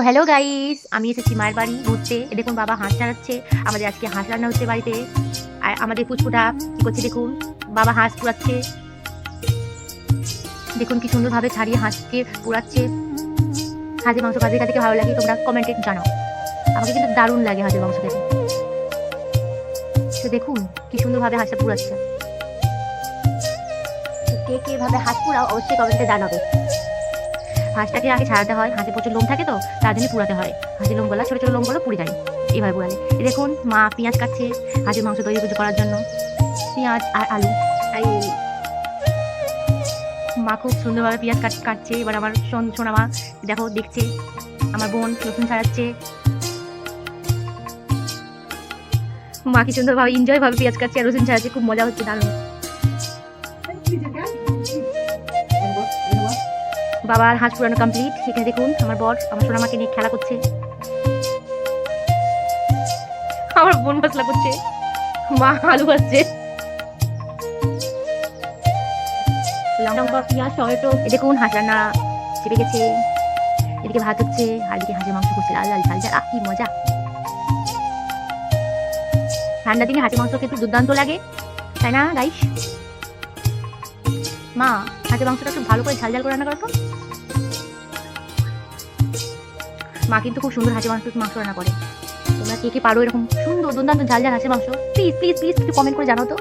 Hello guys, আমি এসেছি মায়ের বাড়ি ঘুরতে। দেখুন বাবা হাঁস ছাড়াচ্ছে। আমাদের আজকে হাঁস রান্না হচ্ছে বাড়িতে। আর আমাদের পুচকুটা কি করছে দেখুন, বাবা হাঁস পুড়াচ্ছে। দেখুন কি সুন্দরভাবে ছাড়িয়ে হাঁসকে পুড়াচ্ছে। হাঁসের মাংস কাদের কাদেরকে ভালো লাগে তোমরা কমেন্টে জানাও। আমাকে কিন্তু দারুণ লাগে হাঁসের মাংস খেতে। তো দেখুন কি সুন্দরভাবে হাঁসটা পুড়াচ্ছে। কে কে ভাবে হাঁস পুড়াও অবশ্যই কমেন্টে জানাবে। হাঁসটাকে আগে ছাড়াতে হয়, হাঁসে প্রচুর লোম থাকে তো তার জন্য পুড়াতে হয়। হাঁসের লোমগুলো ছোটো ছোটো লোমগুলো পুড়ে যায় এইভাবে পুড়ালে। দেখুন মা পেঁয়াজ কাটছে হাঁসের মাংস তৈরি করার জন্য। পেঁয়াজ আর আলু আর মা খুব সুন্দরভাবে পেঁয়াজ কাটছে। এবার আমার সোনা মা দেখো দেখছে, আমার বোন রসুন ছাড়াচ্ছে। মা কি সুন্দরভাবে এনজয় ভাবে পেঁয়াজ কাটছে আর রসুন ছাড়াচ্ছে, খুব মজা হচ্ছে, দারুণ। বাবার হাঁস পুরানো কমপ্লিট। সেখানে দেখুন আমার বর আমার সোনা মাকে নিয়ে খেলা করছে। আমার বোন মশলা করছে, মা আলু ভাজছে। লঙ্কা পেঁয়াজ টমেটো দেখুন হাঁস রান্না চেপে গেছে। এদিকে ভাত হচ্ছে আর এদিকে হাঁসের মাংস করছে লাল লাল ঝাল ঝাল। কি মজা! ঠান্ডা দিনে হাঁসের মাংস কিন্তু দুর্দান্ত লাগে, তাই না গাইস? মা হাঁসের মাংসটা একটু ভালো করে ঝাল ঝাল করে রান্না করো তো। মা কিন্তু খুব সুন্দর হাঁসের মাংস রান্না করে। তোমরা কে কে পারো এরকম সুন্দর দুর্দান্ত ঝাল ঝাল হাঁসের মাংস? প্লিজ প্লিজ প্লিজ একটু কমেন্ট করে জানাও তো।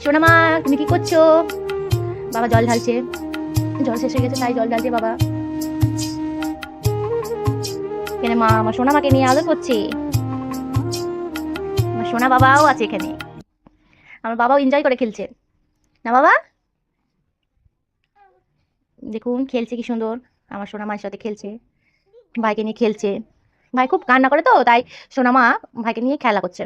সোনা মা তুমি কি করছো? বাবা জল ঢালছে, জল শেষ হয়ে গেছে তাই জল ঢালছে বাবা। এখানে মা আমার সোনা মাকে নিয়ে আদর করছে। আমার সোনা বাবাও আছে এখানে, আমার বাবাও এনজয় করে খেলছে না বাবা। দেখুন খেলছে কি সুন্দর, আমার সোনা মায়ের সাথে খেলছে, ভাইকে নিয়ে খেলছে। ভাই খুব কান্না করে তো তাই সোনা মা ভাইকে নিয়ে খেলা করছে।